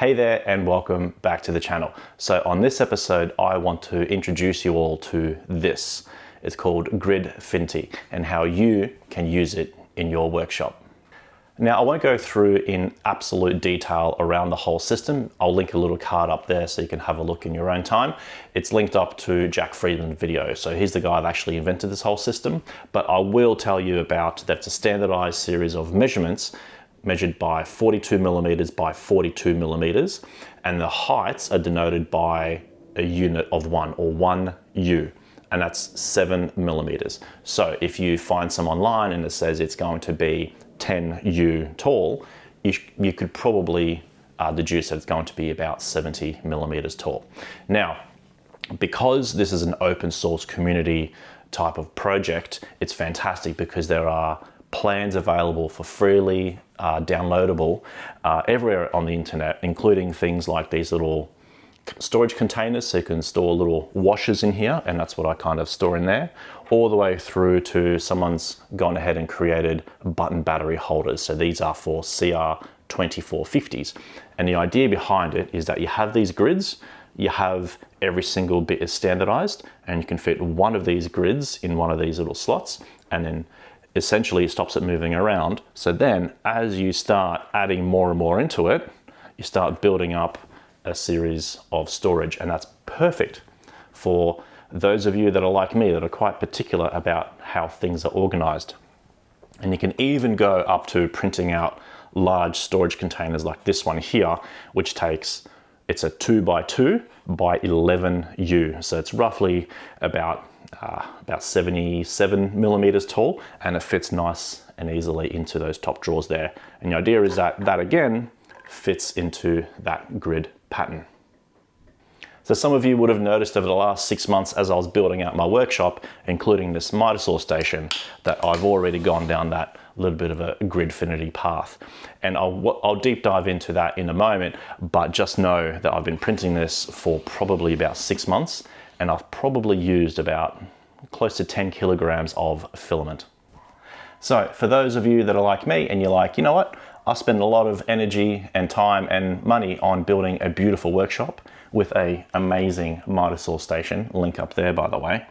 Hey there and welcome back to the channel. So on this episode, I want to introduce you all to this. It's called Gridfinity and how you can use it in your workshop. Now, I won't go through in absolute detail around the whole system. I'll link a little card up there so you can have a look in your own time. It's linked up to Jack Friedman's video. So he's the guy that actually invented this whole system. But I will tell you about that it's a standardized series of measurements measured by 42 millimeters by 42 millimeters, and the heights are denoted by a unit of 1 or 1U, and that's 7 millimeters. So if you find some online and it says it's going to be 10U tall, you could probably deduce that it's going to be about 70 millimeters tall. Now, because this is an open source community type of project, it's fantastic because there are plans available for freely downloadable everywhere on the internet, including things like these little storage containers, so you can store little washers in here, and that's what I kind of store in there, all the way through to someone's gone ahead and created button battery holders. So these are for CR2450s. And the idea behind it is that you have these grids, you have every single bit is standardized, and you can fit one of these grids in one of these little slots, and then essentially stops it moving around. So then as you start adding more and more into it, you start building up a series of storage, and that's perfect for those of you that are like me, that are quite particular about how things are organized. And you can even go up to printing out large storage containers like this one here, which takes, it's a 2x2 by 11U. So it's roughly about 77 millimeters tall, and it fits nice and easily into those top drawers there. And the idea is that that again fits into that grid pattern. So some of you would have noticed over the last 6 months as I was building out my workshop, including this miter saw station, that I've already gone down that little bit of a Gridfinity path. And I'll deep dive into that in a moment, but just know that I've been printing this for probably about 6 months, and I've probably used about close to 10 kilograms of filament. So for those of you that are like me and you're like, you know what, I spend a lot of energy and time and money on building a beautiful workshop with an amazing miter saw station, link up there by the way,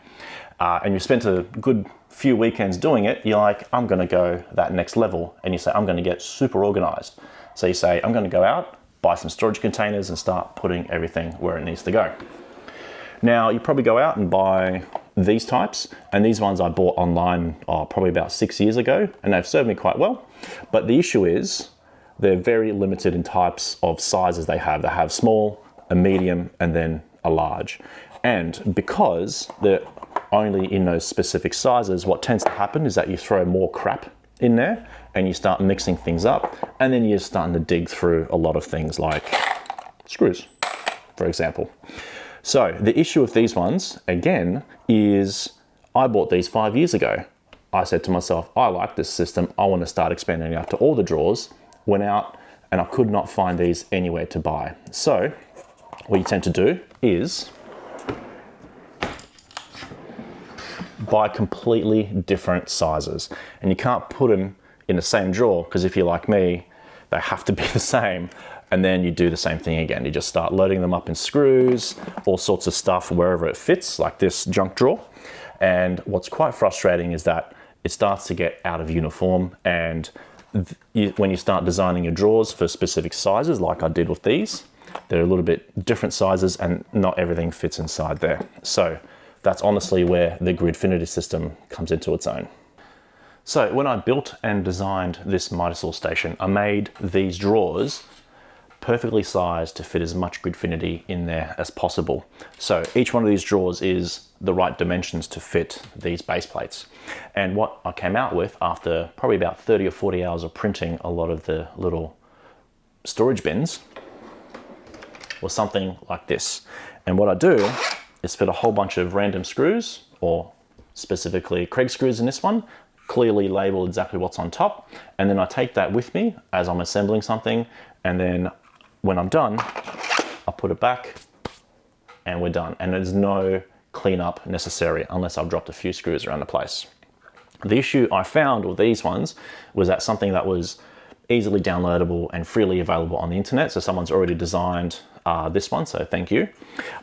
and you spent a good few weekends doing it, you're like, I'm gonna go that next level, and you say, I'm gonna get super organized. So you say, I'm gonna go out, buy some storage containers and start putting everything where it needs to go. Now, you probably go out and buy these types, and these ones I bought online probably about 6 years ago, and they've served me quite well. But the issue is they're very limited in types of sizes they have. They have small, a medium, and then a large. And because they're only in those specific sizes, what tends to happen is that you throw more crap in there and you start mixing things up, and then you're starting to dig through a lot of things like screws, for example. So the issue with these ones, again, is I bought these 5 years ago. I said to myself, I like this system. I want to start expanding it out to all the drawers. Went out and I could not find these anywhere to buy. So what you tend to do is buy completely different sizes. And you can't put them in the same drawer, because if you're like me, they have to be the same. And then you do the same thing again. You just start loading them up in screws, all sorts of stuff wherever it fits, like this junk drawer. And what's quite frustrating is that it starts to get out of uniform. And when you start designing your drawers for specific sizes, like I did with these, they're a little bit different sizes and not everything fits inside there. So that's honestly where the Gridfinity system comes into its own. So when I built and designed this miter saw station, I made these drawers perfectly sized to fit as much Gridfinity in there as possible. So each one of these drawers is the right dimensions to fit these base plates. And what I came out with after probably about 30 or 40 hours of printing a lot of the little storage bins was something like this. And what I do is fit a whole bunch of random screws, or specifically Kreg screws in this one, clearly label exactly what's on top. And then I take that with me as I'm assembling something, and then when I'm done, I put it back and we're done. And there's no cleanup necessary unless I've dropped a few screws around the place. The issue I found with these ones was that something that was easily downloadable and freely available on the internet. So someone's already designed this one, so thank you.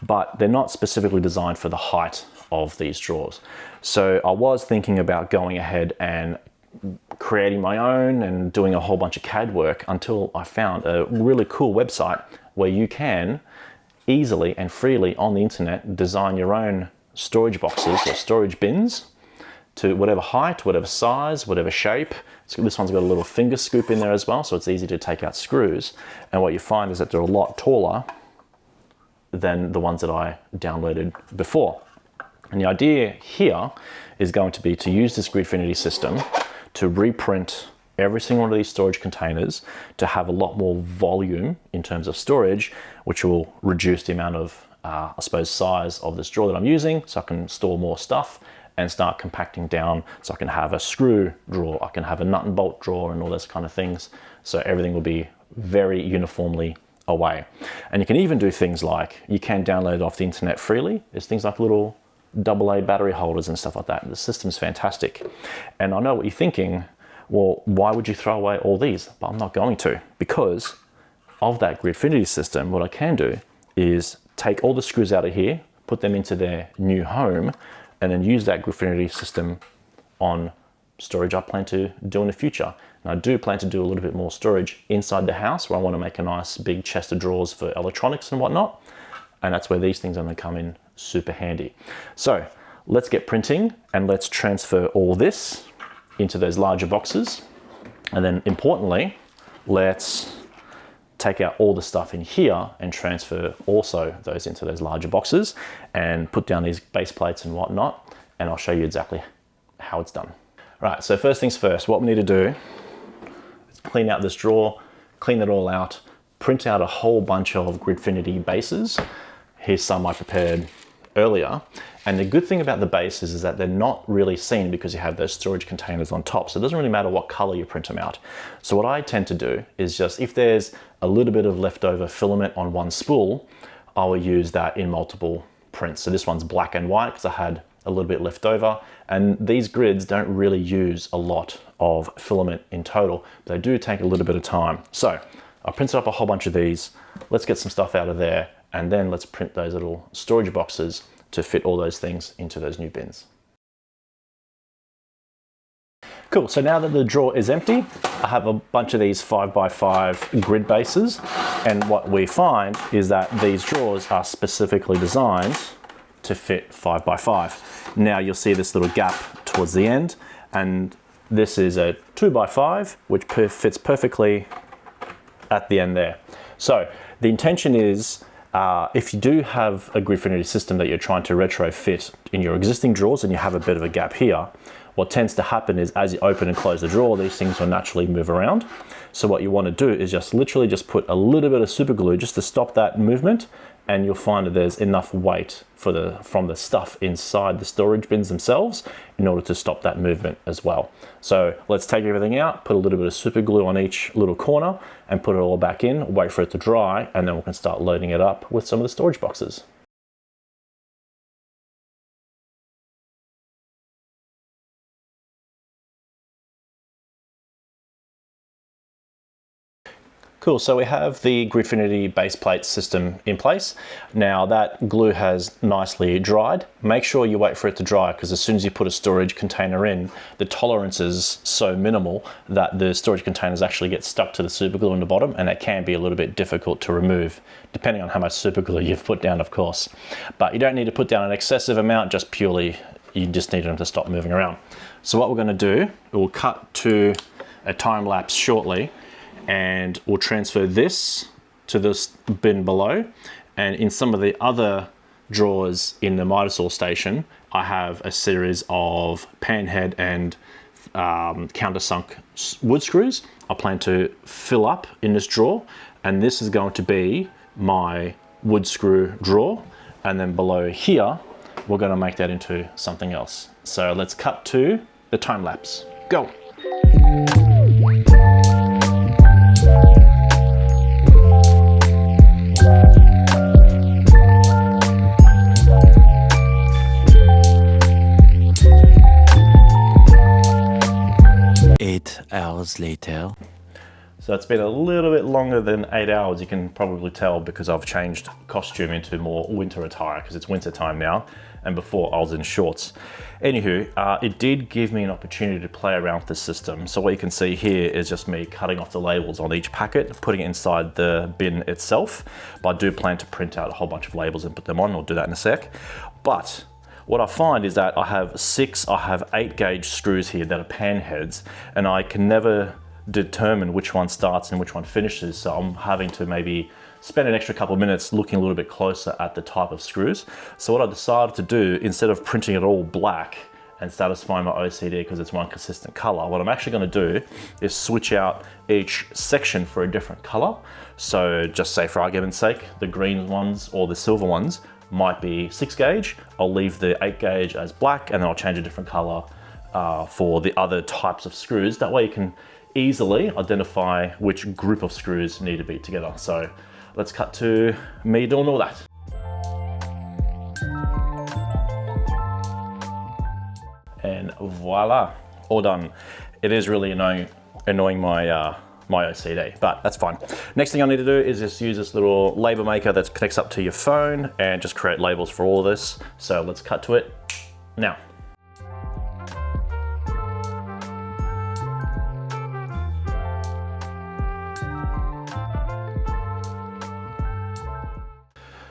But they're not specifically designed for the height of these drawers. So I was thinking about going ahead and creating my own and doing a whole bunch of CAD work until I found a really cool website where you can easily and freely on the internet design your own storage boxes or storage bins to whatever height, whatever size, whatever shape. So this one's got a little finger scoop in there as well, so it's easy to take out screws. And what you find is that they're a lot taller than the ones that I downloaded before. And the idea here is going to be to use this Gridfinity system to reprint every single one of these storage containers to have a lot more volume in terms of storage, which will reduce the amount of, I suppose, size of this drawer that I'm using, so I can store more stuff and start compacting down, so I can have a screw drawer, I can have a nut and bolt drawer and all those kind of things. So everything will be very uniformly away. And you can even do things like, you can download it off the internet freely. There's things like little AA battery holders and stuff like that. The system's fantastic. And I know what you're thinking, well, why would you throw away all these? But I'm not going to, because of that Gridfinity system. What I can do is take all the screws out of here, put them into their new home, and then use that Gridfinity system on storage I plan to do in the future. And I do plan to do a little bit more storage inside the house, where I want to make a nice big chest of drawers for electronics and whatnot. And that's where these things are going to come in super handy. So let's get printing and let's transfer all this into those larger boxes. And then importantly, let's take out all the stuff in here and transfer also those into those larger boxes and put down these base plates and whatnot. And I'll show you exactly how it's done. Right, so first things first, what we need to do is clean out this drawer, clean it all out, print out a whole bunch of Gridfinity bases. Here's some I prepared earlier. And the good thing about the bases is that they're not really seen because you have those storage containers on top. So it doesn't really matter what color you print them out. So what I tend to do is just, if there's a little bit of leftover filament on one spool, I will use that in multiple prints. So this one's black and white because I had a little bit left over. And these grids don't really use a lot of filament in total, but they do take a little bit of time. So I printed up a whole bunch of these. Let's get some stuff out of there. And then let's print those little storage boxes to fit all those things into those new bins. Cool, so now that the drawer is empty, I have a bunch of these 5x5 grid bases. And what we find is that these drawers are specifically designed to fit 5x5. Now you'll see this little gap towards the end, and this is a 2x5, which fits perfectly at the end there. So the intention is, if you do have a Gridfinity system that you're trying to retrofit in your existing drawers and you have a bit of a gap here, what tends to happen is as you open and close the drawer, these things will naturally move around. So what you want to do is just literally just put a little bit of super glue just to stop that movement, and you'll find that there's enough weight from the stuff inside the storage bins themselves in order to stop that movement as well. So let's take everything out, put a little bit of super glue on each little corner and put it all back in, wait for it to dry, and then we can start loading it up with some of the storage boxes. Cool, so we have the Gridfinity base plate system in place. Now that glue has nicely dried. Make sure you wait for it to dry, because as soon as you put a storage container in, the tolerance is so minimal that the storage containers actually get stuck to the super glue in the bottom, and it can be a little bit difficult to remove, depending on how much super glue you've put down, of course. But you don't need to put down an excessive amount, just purely, you just need them to stop moving around. So what we're gonna do, we'll cut to a time lapse shortly, and we'll transfer this to this bin below. And in some of the other drawers in the Mitre station, I have a series of panhead and countersunk wood screws I plan to fill up in this drawer. And this is going to be my wood screw drawer. And then below here, we're gonna make that into something else. So let's cut to the time lapse. Go. Hours later. So it's been a little bit longer than 8 hours. You can probably tell because I've changed costume into more winter attire because it's winter time now. And before I was in shorts. Anywho, it did give me an opportunity to play around with the system. So what you can see here is just me cutting off the labels on each packet, putting it inside the bin itself. But I do plan to print out a whole bunch of labels and put them on. I'll do that in a sec. But what I find is that I have 8 gauge screws here that are pan heads, and I can never determine which one starts and which one finishes. So I'm having to maybe spend an extra couple of minutes looking a little bit closer at the type of screws. So what I decided to do, instead of printing it all black and satisfying my OCD because it's one consistent color, what I'm actually going to do is switch out each section for a different color. So just say for argument's sake, the green ones or the silver ones might be 6 gauge. I'll leave the 8 gauge as black, and then I'll change a different color for the other types of screws. That way you can easily identify which group of screws need to be together. So let's cut to me doing all that. And voila, all done. It is really annoying my my OCD, but that's fine. Next thing I need to do is just use this little label maker that connects up to your phone and just create labels for all of this. So let's cut to it now.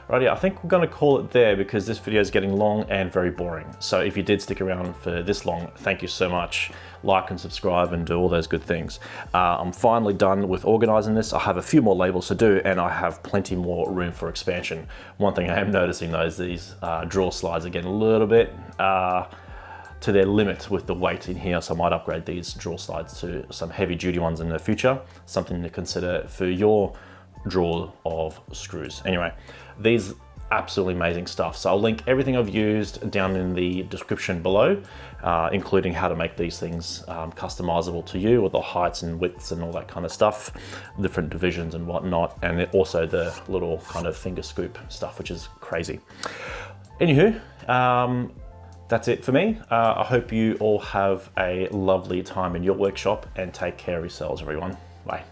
Righty, I think we're going to call it there because this video is getting long and very boring. So if you did stick around for this long, thank you so much. Like and subscribe and do all those good things. I'm finally done with organizing this. I have a few more labels to do and I have plenty more room for expansion. One thing I am noticing though is these drawer slides are getting a little bit to their limit with the weight in here, so I might upgrade these drawer slides to some heavy duty ones in the future. Something to consider for your drawer of screws. Anyway, these absolutely amazing stuff. So I'll link everything I've used down in the description below, including how to make these things customizable to you with the heights and widths and all that kind of stuff, different divisions and whatnot, and also the little kind of finger scoop stuff, which is crazy. Anywho, that's it for me. I hope you all have a lovely time in your workshop and take care of yourselves, everyone. Bye.